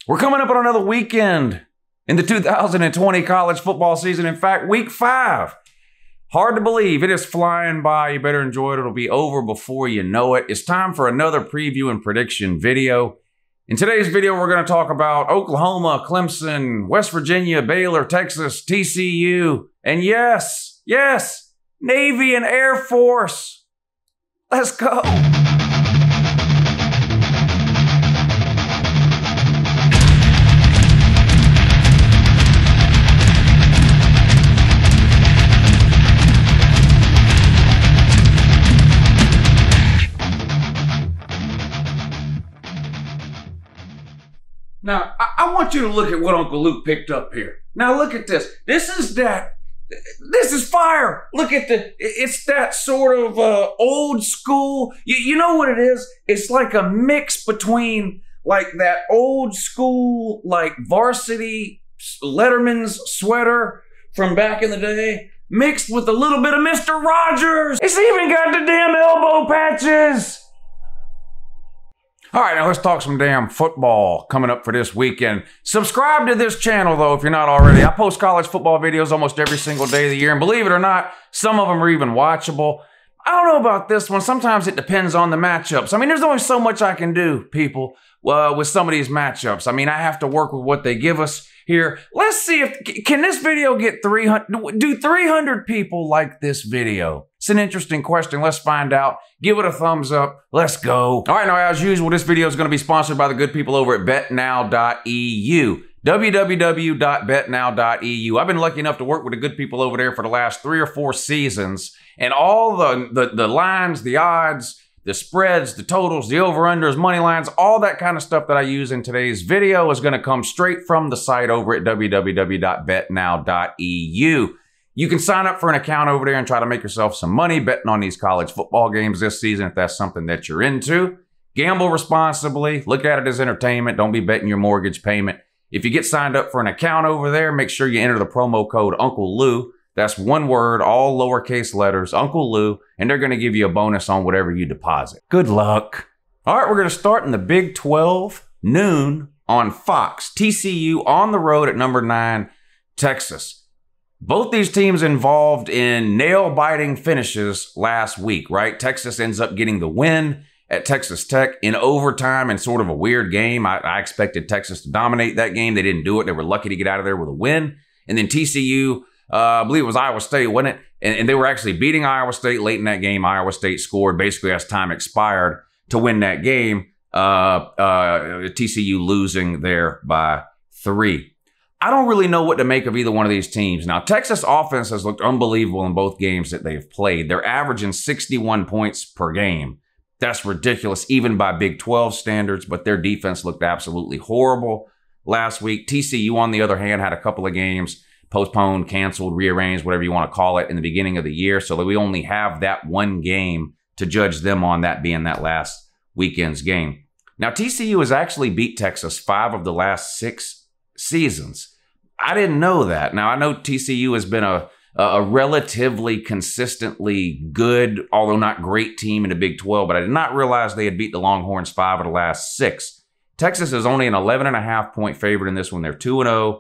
We're coming up on another weekend in the 2020 college football season. In fact, week 5. Hard to believe. It is flying by. You better enjoy it. It'll be over before you know it. It's time for another preview and prediction video. In today's video, we're going to talk about Oklahoma, Clemson, West Virginia, Baylor, Texas, TCU, and yes, Navy and Air Force. Let's go. Now, I want you to look at what Uncle Luke picked up here. Now, look at this. This is fire. Look at it's that sort of old school. You know what it is? It's like a mix between like that old school, like varsity Letterman's sweater from back in the day, mixed with a little bit of Mr. Rogers. It's even got the damn elbow patches. All right, now let's talk some damn football coming up for this weekend. Subscribe to this channel, though, if you're not already. I post college football videos almost every single day of the year, and believe it or not, some of them are even watchable. I don't know about this one. Sometimes it depends on the matchups. I mean, there's only so much I can do, people, with some of these matchups. I mean, I have to work with what they give us here. Let's see if, can this video get 300, do 300 people like this video? It's an interesting question. Let's find out. Give it a thumbs up. Let's go. All right, now as usual, this video is going to be sponsored by the good people over at betnow.eu. www.betnow.eu. I've been lucky enough to work with the good people over there for the last 3 or 4 seasons, and all the lines, the odds, the spreads, the totals, the over-unders, money lines, all that kind of stuff that I use in today's video is going to come straight from the site over at www.betnow.eu. You can sign up for an account over there and try to make yourself some money betting on these college football games this season if that's something that you're into. Gamble responsibly. Look at it as entertainment. Don't be betting your mortgage payment. If you get signed up for an account over there, make sure you enter the promo code Uncle Lou. That's one word, all lowercase letters, Uncle Lou, and they're going to give you a bonus on whatever you deposit. Good luck. All right, we're going to start in the Big 12, noon on Fox. TCU on the road at number 9, Texas. Both these teams involved in nail-biting finishes last week, right? Texas ends up getting the win at Texas Tech in overtime in sort of a weird game. I expected Texas to dominate that game. They didn't do it. They were lucky to get out of there with a win. And then TCU, I believe it was Iowa State, wasn't it? And they were actually beating Iowa State late in that game. Iowa State scored basically as time expired to win that game. TCU losing there by 3. I don't really know what to make of either one of these teams. Now, Texas offense has looked unbelievable in both games that they've played. They're averaging 61 points per game. That's ridiculous, even by Big 12 standards, but their defense looked absolutely horrible last week. TCU, on the other hand, had a couple of games postponed, canceled, rearranged, whatever you want to call it, in the beginning of the year, so that we only have that one game to judge them on, that being that last weekend's game. Now, TCU has actually beat Texas 5 of the last 6 seasons. I didn't know that. Now, I know TCU has been a relatively consistently good, although not great team in the Big 12, but I did not realize they had beat the Longhorns 5 of the last 6. Texas is only an 11.5 point favorite in this one. They're 2-0.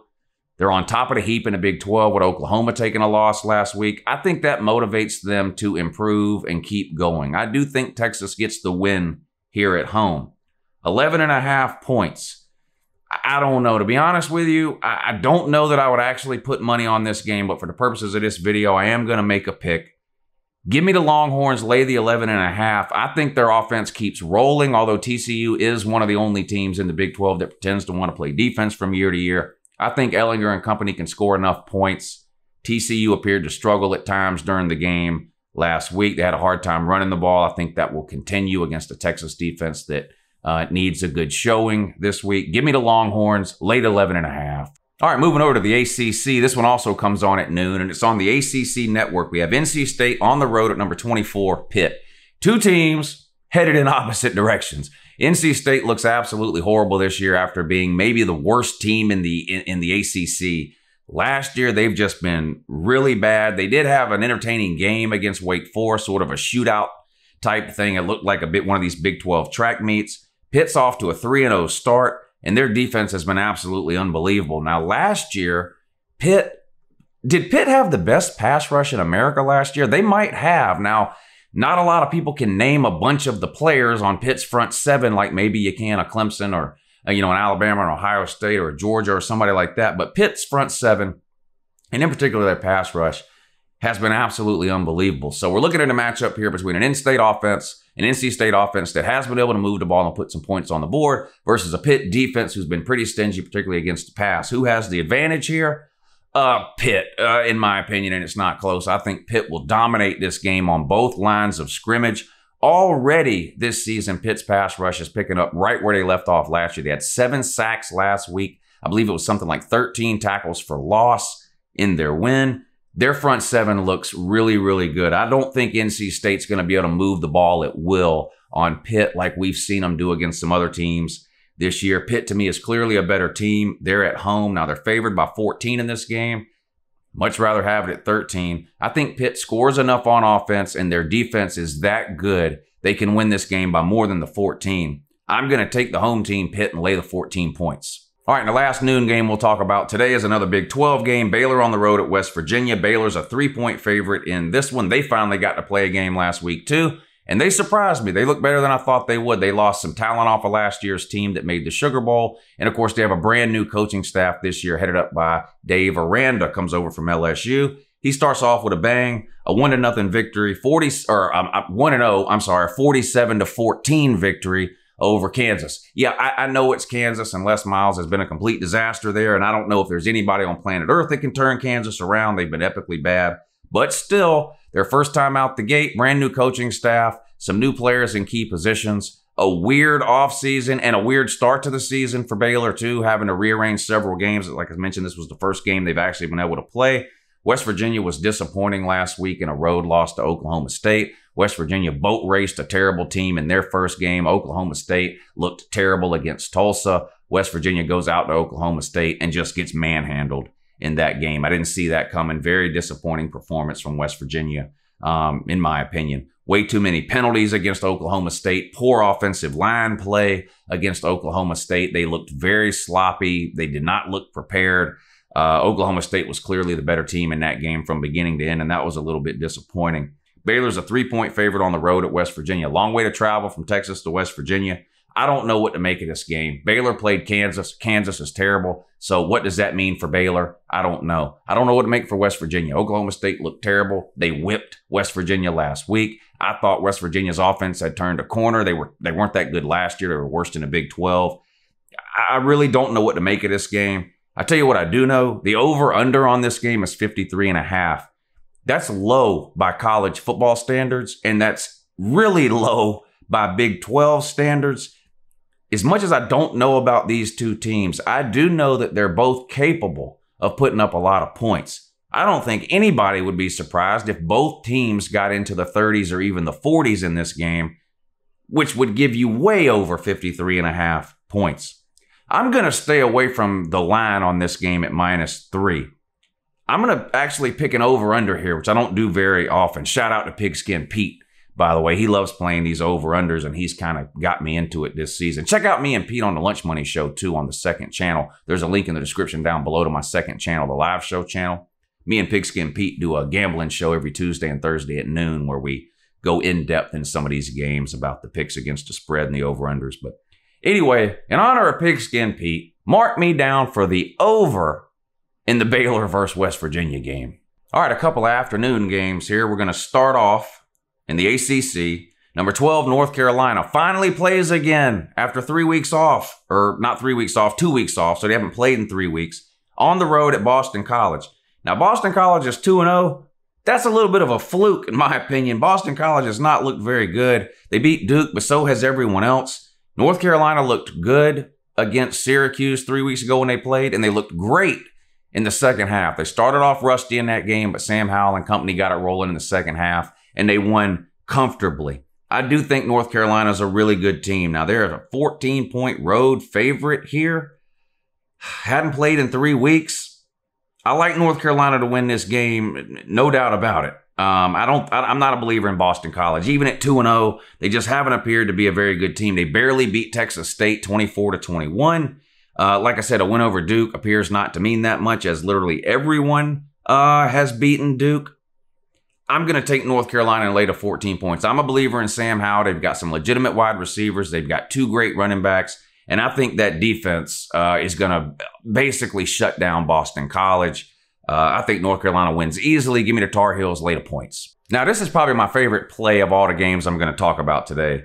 They're on top of the heap in the Big 12 with Oklahoma taking a loss last week. I think that motivates them to improve and keep going. I do think Texas gets the win here at home. 11.5 points. I don't know. To be honest with you, I don't know that I would actually put money on this game, but for the purposes of this video, I am going to make a pick. Give me the Longhorns, lay the 11.5. I think their offense keeps rolling, although TCU is one of the only teams in the Big 12 that pretends to want to play defense from year to year. I think Ellinger and company can score enough points. TCU appeared to struggle at times during the game last week. They had a hard time running the ball. I think that will continue against a Texas defense that needs a good showing this week. Give me the Longhorns, late 11.5. All right, moving over to the ACC. This one also comes on at noon, and it's on the ACC network. We have NC State on the road at number 24, Pitt. 2 teams headed in opposite directions. NC State looks absolutely horrible this year after being maybe the worst team in the ACC. Last year, they've just been really bad. They did have an entertaining game against Wake Forest, sort of a shootout type thing. It looked like one of these Big 12 track meets. Pitt's off to a 3-0 start. and their defense has been absolutely unbelievable. Now, last year, did Pitt have the best pass rush in America last year? They might have. Now, not a lot of people can name a bunch of the players on Pitt's front seven like maybe you can a Clemson or, an Alabama or Ohio State or Georgia or somebody like that. But Pitt's front seven, and in particular their pass rush, has been absolutely unbelievable. So we're looking at a matchup here between an in-state offense, an NC State offense that has been able to move the ball and put some points on the board versus a Pitt defense who's been pretty stingy, particularly against the pass. Who has the advantage here? Pitt, in my opinion, and it's not close. I think Pitt will dominate this game on both lines of scrimmage. Already this season, Pitt's pass rush is picking up right where they left off last year. They had 7 sacks last week. I believe it was something like 13 tackles for loss in their win. Their front seven looks really, really good. I don't think NC State's going to be able to move the ball at will on Pitt like we've seen them do against some other teams this year. Pitt, to me, is clearly a better team. They're at home. Now, they're favored by 14 in this game. Much rather have it at 13. I think Pitt scores enough on offense, and their defense is that good, they can win this game by more than the 14. I'm going to take the home team, Pitt, and lay the 14 points. All right, and the last noon game we'll talk about today is another Big 12 game. Baylor on the road at West Virginia. Baylor's a 3-point favorite in this one. They finally got to play a game last week, too. And they surprised me. They look better than I thought they would. They lost some talent off of last year's team that made the Sugar Bowl. And, of course, they have a brand new coaching staff this year headed up by Dave Aranda, comes over from LSU. He starts off with a bang, a 1-0 victory, 47-14 victory over Kansas. Yeah, I know it's Kansas, and Les Miles has been a complete disaster there. And I don't know if there's anybody on planet Earth that can turn Kansas around. They've been epically bad. But still, their first time out the gate, brand new coaching staff, some new players in key positions, a weird offseason and a weird start to the season for Baylor, too, having to rearrange several games. Like I mentioned, this was the first game they've actually been able to play. West Virginia was disappointing last week in a road loss to Oklahoma State. West Virginia boat raced a terrible team in their first game. Oklahoma State looked terrible against Tulsa. West Virginia goes out to Oklahoma State and just gets manhandled in that game. I didn't see that coming. Very disappointing performance from West Virginia, in my opinion. Way too many penalties against Oklahoma State. Poor offensive line play against Oklahoma State. They looked very sloppy. They did not look prepared. Oklahoma State was clearly the better team in that game from beginning to end, and that was a little bit disappointing. Baylor's a 3-point favorite on the road at West Virginia. Long way to travel from Texas to West Virginia. I don't know what to make of this game. Baylor played Kansas. Kansas is terrible. So what does that mean for Baylor? I don't know. I don't know what to make for West Virginia. Oklahoma State looked terrible. They whipped West Virginia last week. I thought West Virginia's offense had turned a corner. They weren't that good last year. They were worse than the Big 12. I really don't know what to make of this game. I tell you what I do know. The over-under on this game is 53.5. That's low by college football standards, and that's really low by Big 12 standards. As much as I don't know about these two teams, I do know that they're both capable of putting up a lot of points. I don't think anybody would be surprised if both teams got into the 30s or even the 40s in this game, which would give you way over 53.5 points. I'm going to stay away from the line on this game at -3. I'm going to actually pick an over-under here, which I don't do very often. Shout out to Pigskin Pete. By the way, he loves playing these over-unders, and he's kind of got me into it this season. Check out me and Pete on the Lunch Money Show, too, on the second channel. There's a link in the description down below to my second channel, the live show channel. Me and Pigskin Pete do a gambling show every Tuesday and Thursday at noon where we go in-depth in some of these games about the picks against the spread and the over-unders. But anyway, in honor of Pigskin Pete, mark me down for the over in the Baylor versus West Virginia game. All right, a couple of afternoon games here. We're going to start off in the ACC. Number 12, North Carolina, finally plays again after 3 weeks off. Or not 3 weeks off, 2 weeks off. So they haven't played in 3 weeks. On the road at Boston College. Now, Boston College is 2-0. That's a little bit of a fluke, in my opinion. Boston College has not looked very good. They beat Duke, but so has everyone else. North Carolina looked good against Syracuse 3 weeks ago when they played, and they looked great in the second half. They started off rusty in that game, but Sam Howell and company got it rolling in the second half, and they won comfortably. I do think North Carolina is a really good team. Now, they're a 14-point road favorite here. Hadn't played in 3 weeks. I like North Carolina to win this game, no doubt about it. I'm not a believer in Boston College. Even at 2-0, they just haven't appeared to be a very good team. They barely beat Texas State 24-21. Like I said, a win over Duke appears not to mean that much, as literally everyone has beaten Duke. I'm going to take North Carolina and lay to 14 points. I'm a believer in Sam Howell. They've got some legitimate wide receivers. They've got 2 great running backs. And I think that defense is going to basically shut down Boston College. I think North Carolina wins easily. Give me the Tar Heels, lay to points. Now, this is probably my favorite play of all the games I'm going to talk about today.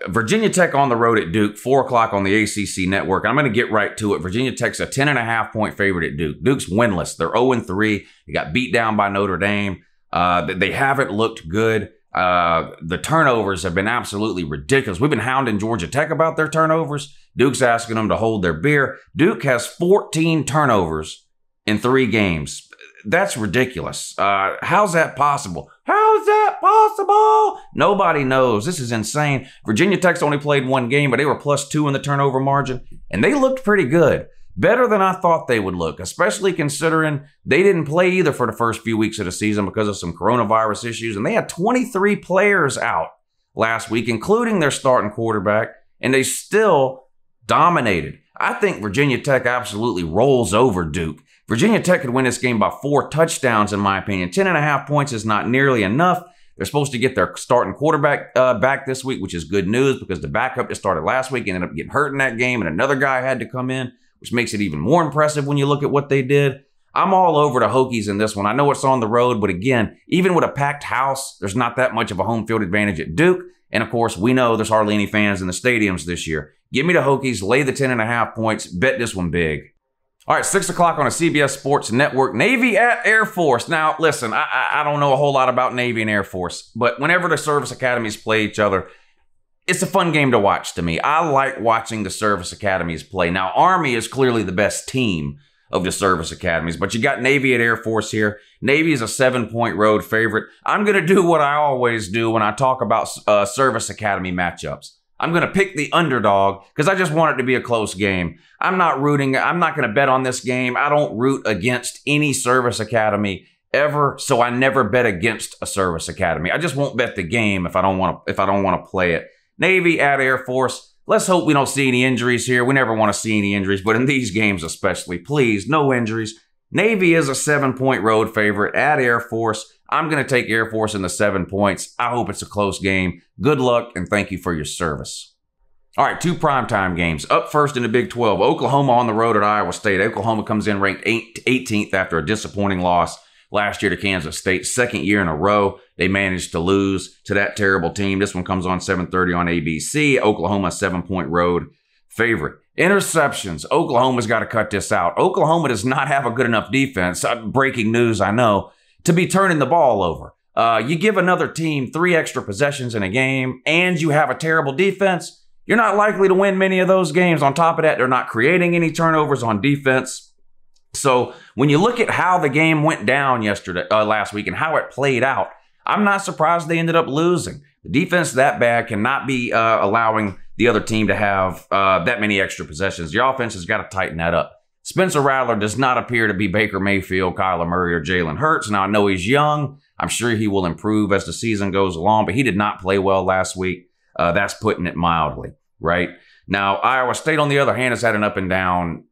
Virginia Tech on the road at Duke, 4 o'clock on the ACC network. I'm going to get right to it. Virginia Tech's a 10.5 point favorite at Duke. Duke's winless. They're 0-3. They got beat down by Notre Dame. They haven't looked good. The turnovers have been absolutely ridiculous. We've been hounding Georgia Tech about their turnovers. Duke's asking them to hold their beer. Duke has 14 turnovers in 3 games. That's ridiculous. How's that possible? How's that possible? Nobody knows. This is insane. Virginia Tech's only played 1 game, but they were +2 in the turnover margin, and they looked pretty good. Better than I thought they would look, especially considering they didn't play either for the first few weeks of the season because of some coronavirus issues, and they had 23 players out last week, including their starting quarterback, and they still dominated. I think Virginia Tech absolutely rolls over Duke. Virginia Tech could win this game by 4 touchdowns, in my opinion. 10.5 points is not nearly enough. They're supposed to get their starting quarterback back this week, which is good news because the backup that started last week ended up getting hurt in that game, and another guy had to come in, which makes it even more impressive when you look at what they did. I'm all over the Hokies in this one. I know it's on the road, but again, even with a packed house, there's not that much of a home field advantage at Duke. And of course, we know there's hardly any fans in the stadiums this year. Give me the Hokies, lay the 10.5 points, bet this one big. All right, 6 o'clock on a CBS Sports Network, Navy at Air Force. Now, listen, I don't know a whole lot about Navy and Air Force, but whenever the service academies play each other, it's a fun game to watch to me. I like watching the service academies play. Now, Army is clearly the best team of the service academies, but you got Navy at Air Force here. Navy is a 7-point road favorite. I'm going to do what I always do when I talk about service academy matchups. I'm going to pick the underdog because I just want it to be a close game. I'm not going to bet on this game. I don't root against any service academy ever, so I never bet against a service academy. I just won't bet the game if I don't want to play it. Navy at Air Force. Let's hope we don't see any injuries here. We never want to see any injuries, but in these games especially, please, no injuries. Navy is a 7-point road favorite at Air Force. I'm going to take Air Force in the 7 points. I hope it's a close game. Good luck, and thank you for your service. All right, 2 primetime games. Up first in the Big 12, Oklahoma on the road at Iowa State. Oklahoma comes in ranked 18th after a disappointing loss last year to Kansas State. 2nd year in a row, they managed to lose to that terrible team. This one comes on 7:30 on ABC. Oklahoma, 7-point road favorite. Interceptions. Oklahoma's got to cut this out. Oklahoma does not have a good enough defense. Breaking news, I know, to be turning the ball over. You give another team 3 extra possessions in a game, and you have a terrible defense, you're not likely to win many of those games. On top of that, they're not creating any turnovers on defense. So when you look at how the game went down last week and how it played out, I'm not surprised they ended up losing. The defense that bad cannot be allowing the other team to have that many extra possessions. The offense has got to tighten that up. Spencer Rattler does not appear to be Baker Mayfield, Kyler Murray, or Jalen Hurts. Now, I know he's young. I'm sure he will improve as the season goes along, but he did not play well last week. That's putting it mildly, right? Now, Iowa State, on the other hand, has had an up and down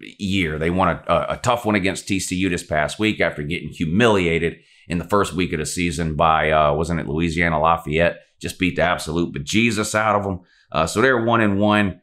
year. They won a tough one against TCU this past week after getting humiliated in the first week of the season by, wasn't it Louisiana Lafayette? Just beat the absolute bejesus out of them. So they're 1-1.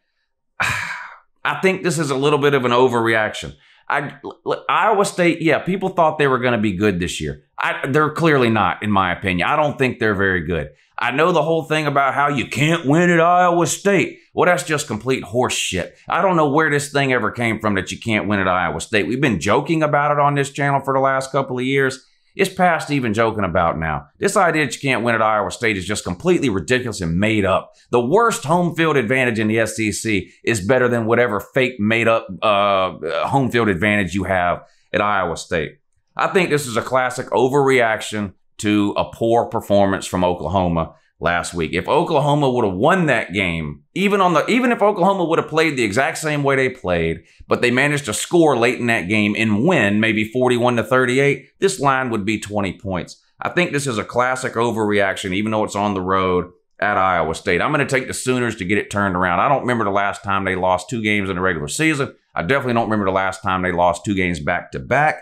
I think this is a little bit of an overreaction. Iowa State, yeah, people thought they were going to be good this year. They're clearly not, in my opinion. I don't think they're very good. I know the whole thing about how you can't win at Iowa State. Well, that's just complete horse shit. I don't know where this thing ever came from that you can't win at Iowa State. We've been joking about it on this channel for the last couple of years. It's past even joking about now. This idea that you can't win at Iowa State is just completely ridiculous and made up. The worst home field advantage in the SEC is better than whatever fake made up home field advantage you have at Iowa State. I think this is a classic overreaction to a poor performance from Oklahoma last week. If Oklahoma would have won that game, even if Oklahoma would have played the exact same way they played, but they managed to score late in that game and win maybe 41-38, this line would be 20 points. I think this is a classic overreaction, even though it's on the road at Iowa State. I'm going to take the Sooners to get it turned around. I don't remember the last time they lost 2 games in the regular season. I definitely don't remember the last time they lost 2 games back-to-back.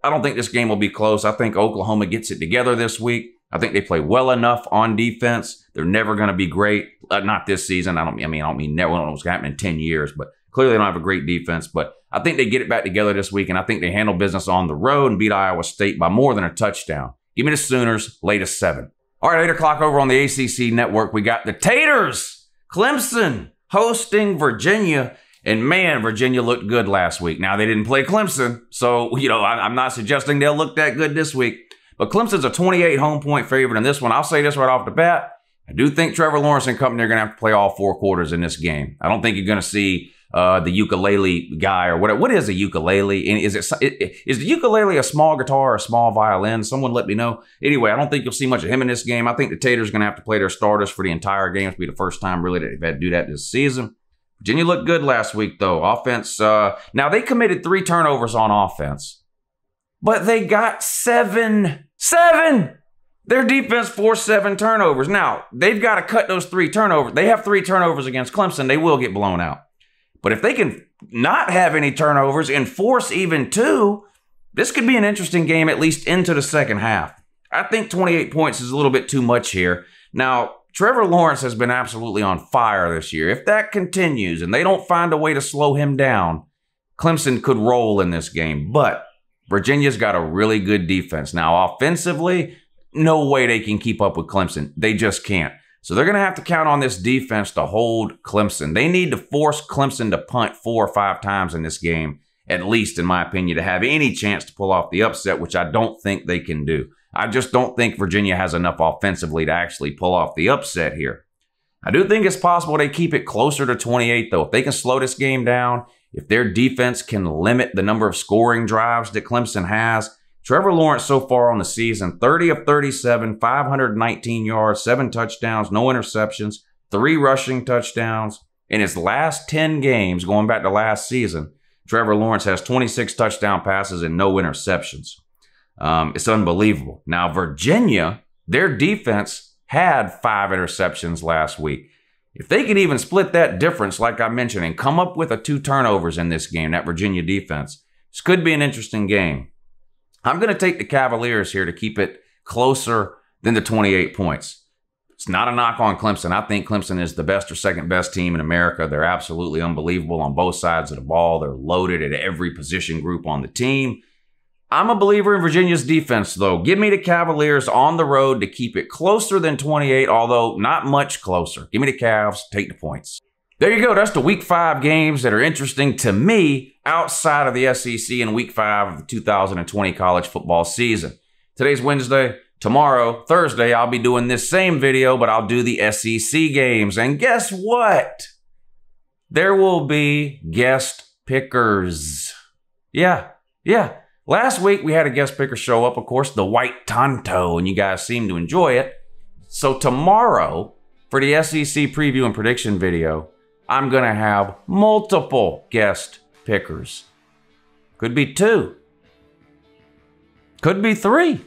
I don't think this game will be close. I think Oklahoma gets it together this week. I think they play well enough on defense. They're never going to be great. Not this season. I don't mean never. I don't know what's going to happen in 10 years, but clearly they don't have a great defense. But I think they get it back together this week, and I think they handle business on the road and beat Iowa State by more than a touchdown. Give me the Sooners, latest 7. All right, 8 o'clock over on the ACC network, we got the Taters. Clemson hosting Virginia. And man, Virginia looked good last week. Now, they didn't play Clemson, so, I'm not suggesting they'll look that good this week. But Clemson's a 28 home point favorite in this one. I'll say this right off the bat. I do think Trevor Lawrence and company are going to have to play all 4 quarters in this game. I don't think you're going to see the ukulele guy or whatever. What is a ukulele? And is the ukulele a small guitar or a small violin? Someone let me know. Anyway, I don't think you'll see much of him in this game. I think the Taters are going to have to play their starters for the entire game. It'll be the first time really that they've had to do that this season. Virginia looked good last week, though. Offense, now they committed 3 turnovers on offense, but they got 7. Their defense forced 7 turnovers. Now, they've got to cut those 3 turnovers. They have 3 turnovers against Clemson. They will get blown out. But if they can not have any turnovers and force even 2, this could be an interesting game, at least into the second half. I think 28 points is a little bit too much here. Now, Trevor Lawrence has been absolutely on fire this year. If that continues and they don't find a way to slow him down, Clemson could roll in this game. But Virginia's got a really good defense. Now, offensively, no way they can keep up with Clemson. They just can't. So they're going to have to count on this defense to hold Clemson. They need to force Clemson to punt 4 or 5 times in this game, at least in my opinion, to have any chance to pull off the upset, which I don't think they can do. I just don't think Virginia has enough offensively to actually pull off the upset here. I do think it's possible they keep it closer to 28, though. If they can slow this game down, if their defense can limit the number of scoring drives that Clemson has. Trevor Lawrence so far on the season, 30 of 37, 519 yards, 7 touchdowns, no interceptions, 3 rushing touchdowns. In his last 10 games, going back to last season, Trevor Lawrence has 26 touchdown passes and no interceptions. It's unbelievable. Now, Virginia, their defense had 5 interceptions last week. If they can even split that difference, like I mentioned, and come up with 2 turnovers in this game, that Virginia defense, this could be an interesting game. I'm going to take the Cavaliers here to keep it closer than the 28 points. It's not a knock on Clemson. I think Clemson is the best or second best team in America. They're absolutely unbelievable on both sides of the ball. They're loaded at every position group on the team. I'm a believer in Virginia's defense, though. Give me the Cavaliers on the road to keep it closer than 28, although not much closer. Give me the Cavs, take the points. There you go. That's the Week 5 games that are interesting to me outside of the SEC in Week 5 of the 2020 college football season. Today's Wednesday. Tomorrow, Thursday, I'll be doing this same video, but I'll do the SEC games. And guess what? There will be guest pickers. Yeah. Last week, we had a guest picker show up, of course, the White Tonto, and you guys seem to enjoy it. So tomorrow, for the SEC preview and prediction video, I'm going to have multiple guest pickers. Could be 2. Could be 3.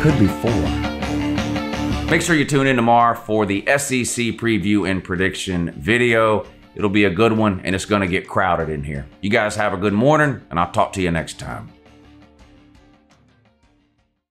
Could be 4. Make sure you tune in tomorrow for the SEC preview and prediction video. It'll be a good one, and it's going to get crowded in here. You guys have a good morning, and I'll talk to you next time.